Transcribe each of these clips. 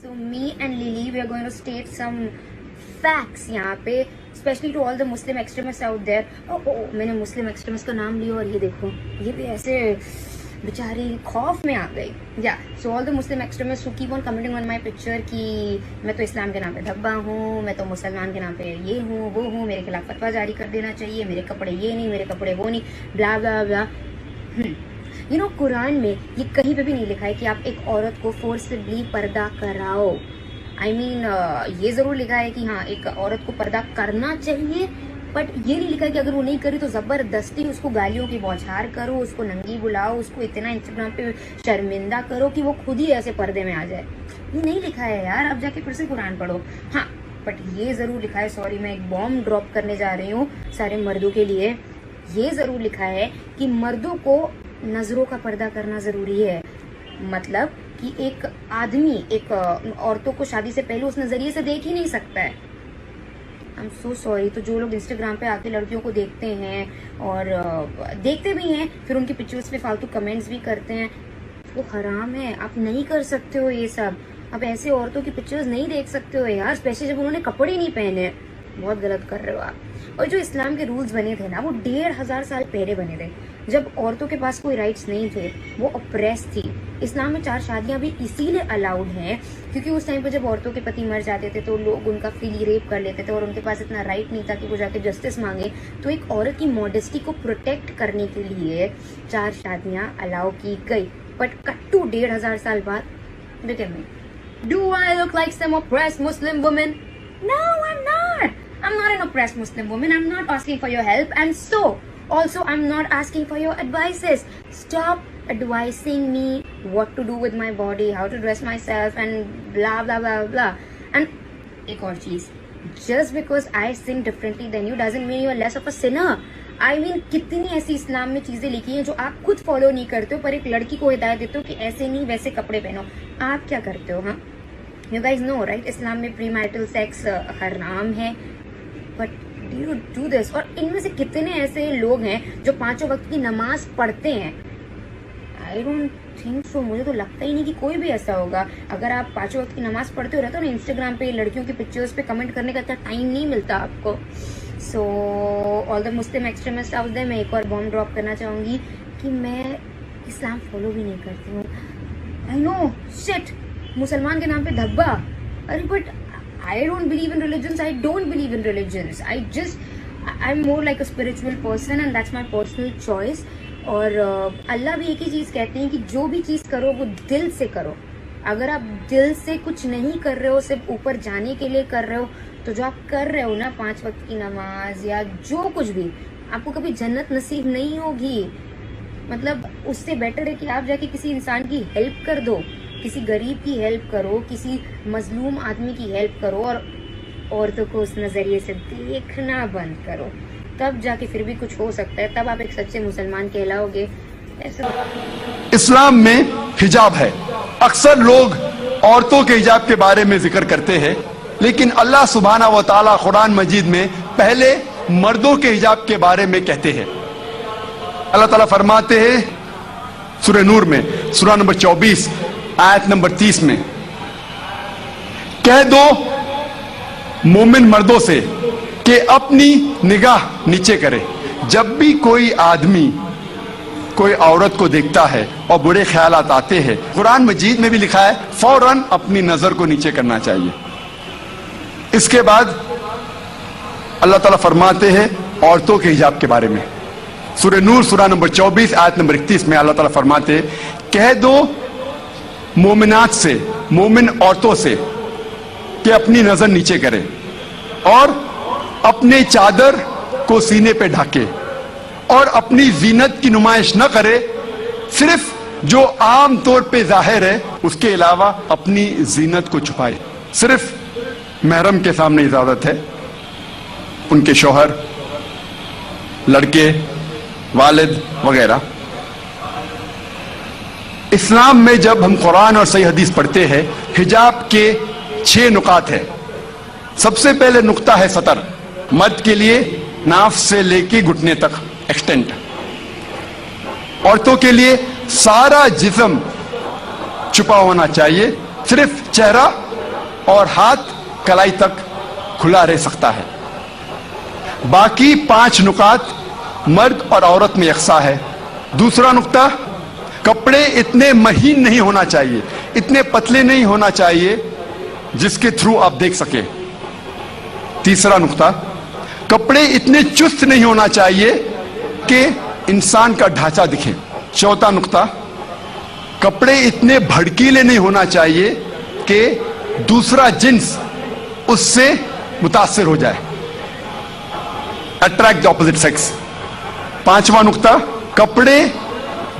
So me and Lily, we are going to state some facts यहाँ पे, especially to all the Muslim extremists out there. मैंने Muslim extremists का नाम लिया और ये देखो, ये भी ऐसे बेचारी खौफ में आ गई. Yeah, so all the Muslim extremists who keep on commenting on my picture कि मैं तो इस्लाम के नाम पे धब्बा हूँ, मैं तो मुसलमान के नाम पे ये हूँ वो हूँ, मेरे खिलाफ फतवा जारी कर देना चाहिए, मेरे कपड़े ये नहीं, मेरे कपड़े वो नहीं, ब्ला ब्ला ब्ला. यू नो, कुरान में ये कहीं पे भी नहीं लिखा है कि आप एक औरत को फोर्सफुली पर्दा कराओ. आई मीन ये ज़रूर लिखा है कि हाँ, एक औरत को पर्दा करना चाहिए, बट ये नहीं लिखा है कि अगर वो नहीं करी तो ज़बरदस्ती उसको गालियों की बौछार करो, उसको नंगी बुलाओ, उसको इतना इंस्टाग्राम पे शर्मिंदा करो कि वो खुद ही ऐसे पर्दे में आ जाए. ये नहीं लिखा है यार, आप जाके फिर से कुरान पढ़ो. हाँ, बट ये ज़रूर लिखा है, सॉरी मैं एक बॉम्ब ड्रॉप करने जा रही हूँ सारे मर्दों के लिए. ये ज़रूर लिखा है कि मर्दों को नज़रों का पर्दा करना ज़रूरी है. मतलब कि एक आदमी एक औरतों को शादी से पहले उस नज़रिए से देख ही नहीं सकता है. I am so sorry. तो जो लोग इंस्टाग्राम पे आके लड़कियों को देखते हैं और देखते भी हैं, फिर उनकी पिक्चर्स पे फालतू कमेंट्स भी करते हैं, वो हराम है. आप नहीं कर सकते हो ये सब. आप ऐसे औरतों की पिक्चर्स नहीं देख सकते हो यार, स्पेशली जब उन्होंने कपड़े नहीं पहने. बहुत गलत कर रहे हो आप. और जो इस्लाम के रूल्स बने थे ना, वो 1500 साल पहले बने थे, जब औरतों के पास कोई राइट्स नहीं थे, वो ऑप्रेस थी. इस्लाम में 4 शादियां भी इसीलिए अलाउड हैं क्योंकि उस टाइम पे जब औरतों के पति मर जाते थे तो लोग उनका फ्रीली रेप कर लेते थे और उनके पास इतना राइट नहीं था कि वो जाके जस्टिस मांगे. तो एक औरत की मॉडेस्टी को प्रोटेक्ट करने के लिए 4 शादियां अलाउ की गई. बट कट टू 1500 साल बाद, look at me. Do I look like some oppressed Muslim woman? No, I'm not. I'm not an oppressed Muslim woman. I'm not asking for your help, and so also I'm not asking for your advices. Stop advising me what to do with my body, how to dress myself, and blah blah blah blah. And एक और चीज, just because I sin differently than you doesn't mean you're less of a sinner. I mean, कितनी ऐसी इस्लाम में चीजें लिखी हैं जो आप खुद फॉलो नहीं करते हो, पर एक लड़की को हिदायत देते हो कि ऐसे नहीं वैसे कपड़े पहनो. आप क्या करते हो? हाँ, you guys know right? इस्लाम में प्री मैरिटल सेक्स हराम है, but do you do this? और इनमें से कितने ऐसे लोग हैं जो 5 वक्त की नमाज पढ़ते हैं? I don't think so. मुझे तो लगता ही नहीं कि कोई भी ऐसा होगा. अगर आप 5 वक्त की नमाज पढ़ते हो रहते हो ना, इंस्टाग्राम पे लड़कियों की पिक्चर्स पे कमेंट करने का इतना टाइम नहीं मिलता आपको. So all the Muslim extremist out there, मैं एक और बॉम्ब ड्रॉप करना चाहूँगी कि मैं इस्लाम फॉलो भी नहीं करती हूँ. आई नो, शिट, मुसलमान के नाम पे धब्बा. अरे but I don't believe in religions. I don't believe in religions. I'm more like a spiritual person and that's my personal choice. और अल्लाह भी एक ही चीज़ कहते हैं कि जो भी चीज़ करो वो दिल से करो. अगर आप दिल से कुछ नहीं कर रहे हो, सिर्फ ऊपर जाने के लिए कर रहे हो, तो जो आप कर रहे हो ना, 5 वक्त की नमाज या जो कुछ भी, आपको कभी जन्नत नसीब नहीं होगी. मतलब उससे बेटर है कि आप जाके किसी इंसान की हेल्प कर दो, किसी गरीब की हेल्प करो, किसी मजलूम आदमी की हेल्प करो, और औरतों को उस नज़रिए से देखना बंद करो. तब जाके फिर भी कुछ हो सकता है, तब आप एक सच्चे मुसलमान कहलाओगे. ऐसे इस्लाम में हिजाब है. अक्सर लोग औरतों के हिजाब के बारे में जिक्र करते हैं, लेकिन अल्लाह सुब्हाना व तआला कुरान मजीद में पहले मर्दों के हिजाब के बारे में कहते हैं. अल्लाह ताला फरमाते हैं सूरह नूर में, सूरह नंबर 24 आयत नंबर 30 में, कह दो मोमिन मर्दों से कि अपनी निगाह नीचे करे. जब भी कोई आदमी कोई औरत को देखता है और बुरे ख्यालात आते हैं, कुरान मजीद में भी लिखा है फौरन अपनी नजर को नीचे करना चाहिए. इसके बाद अल्लाह ताला फरमाते हैं औरतों के हिजाब के बारे में. सूरह नूर सूरह नंबर 24 आयत नंबर 31 में अल्लाह ताला फरमाते हैं, कह दो मोमिनात से, मोमिन औरतों से कि अपनी नजर नीचे करें और अपने चादर को सीने पे ढके और अपनी जीनत की नुमाइश न करे, सिर्फ जो आम तौर पे जाहिर है, उसके अलावा अपनी जीनत को छुपाए. सिर्फ महरम के सामने इजाजत है, उनके शौहर, लड़के, वालिद वगैरह. इस्लाम में जब हम कुरान और सही हदीस पढ़ते हैं, हिजाब के 6 नुकात है. सबसे पहले नुक्ता है सतर. मर्द के लिए नाफ से लेके घुटने तक एक्सटेंट. औरतों के लिए सारा जिस्म छुपा होना चाहिए, सिर्फ चेहरा اور ہاتھ کلائی تک کھلا رہ سکتا ہے. باقی 5 نکات مرد اور عورت میں یکساں ہے. دوسرا نقطہ، کپڑے اتنے مہین نہیں ہونا چاہیے، اتنے پتلے نہیں ہونا چاہیے جس کے تھرو آپ دیکھ سکیں. تیسرا نقطہ، کپڑے اتنے چست نہیں ہونا چاہیے کہ انسان کا ڈھانچہ دکھے. چوتھا نقطہ، کپڑے اتنے بھڑکیلے نہیں ہونا چاہیے کہ دوسرا جنس اس سے متاثر ہو جائے، اٹریکٹ دی اپوزٹ سیکس. پانچواں نقطہ، کپڑے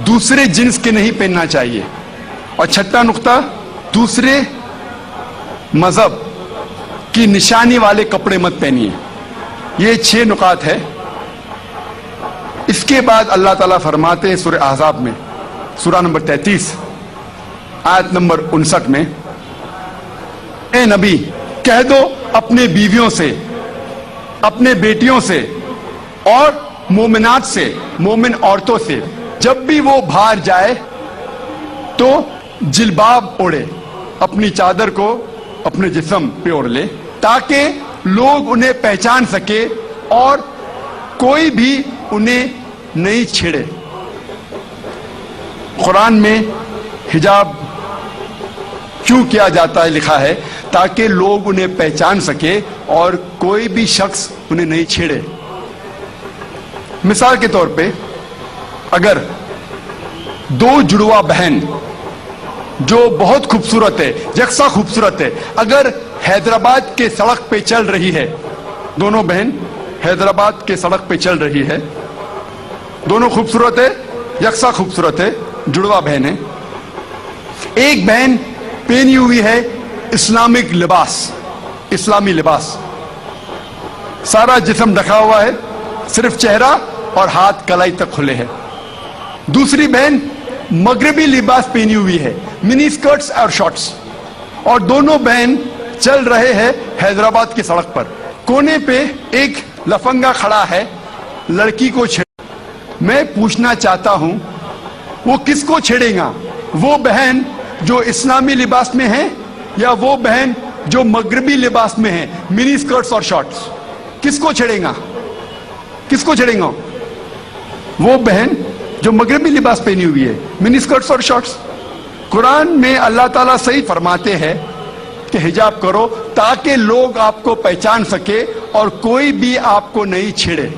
دوسرے جنس کے نہیں پہننا چاہیے. اور چھٹا نقطہ، دوسرے مذہب کی نشانی والے کپڑے مت پہنیے. یہ 6 نکات ہے. اس کے بعد اللہ تعالیٰ فرماتے ہیں سورہ احزاب میں، سورہ نمبر 33 آیت نمبر 59 میں، اے نبی کہہ دو اپنے بیویوں سے، اپنے بیٹیوں سے اور مومنات سے، مومن عورتوں سے، جب بھی وہ باہر جائے تو جلباب اوڑھے، اپنی چادر کو اپنے جسم پہ اوڑھ لے تاکہ لوگ انہیں پہچان سکے اور کوئی بھی انہیں نہیں چھیڑے. قرآن میں حجاب کیوں کیا جاتا ہے لکھا ہے تاکہ لوگ انہیں پہچان سکے اور کوئی بھی شخص انہیں نہیں چھیڑے. مثال کے طور پہ اگر 2 جڑواں بہن جو بہت خوبصورت ہے، یکساں خوبصورت ہے، اگر حیدرآباد کے سڑک پہ چل رہی ہے، دونوں بہن حیدرآباد کے سڑک پہ چل رہی ہے، دونوں خوبصورت ہے، یکساں خوبصورت ہے، جڑواں بہن ہے. ایک بہن پہنی ہوئی ہے اسلامک لباس، اسلامی لباس، سارا جسم ڈھکا ہوا ہے، صرف چہرہ اور ہاتھ کلائی تک کھلے ہیں. دوسری بہن مغربی لباس پہنی ہوئی ہے، منی اسکرٹس اور شارٹس، اور دونوں بہن چل رہے ہیں حیدرآباد کی سڑک پر. کونے پہ ایک لفنگا کھڑا ہے لڑکی کو چھیڑ. میں پوچھنا چاہتا ہوں وہ کس کو چھیڑے گا؟ وہ بہن جو اسلامی لباس میں ہے یا وہ بہن جو مغربی لباس میں ہے، منی اسکرٹس اور شارٹس؟ کس کو چھیڑے گا؟ کس کو چھیڑے گا؟ وہ بہن جو مغربی لباس پہنی ہوئی ہے، منی اسکرٹس اور شارٹس. قرآن میں اللہ تعالیٰ صحیح فرماتے ہیں کہ حجاب کرو تاکہ لوگ آپ کو پہچان سکے اور کوئی بھی آپ کو نہیں چھیڑے.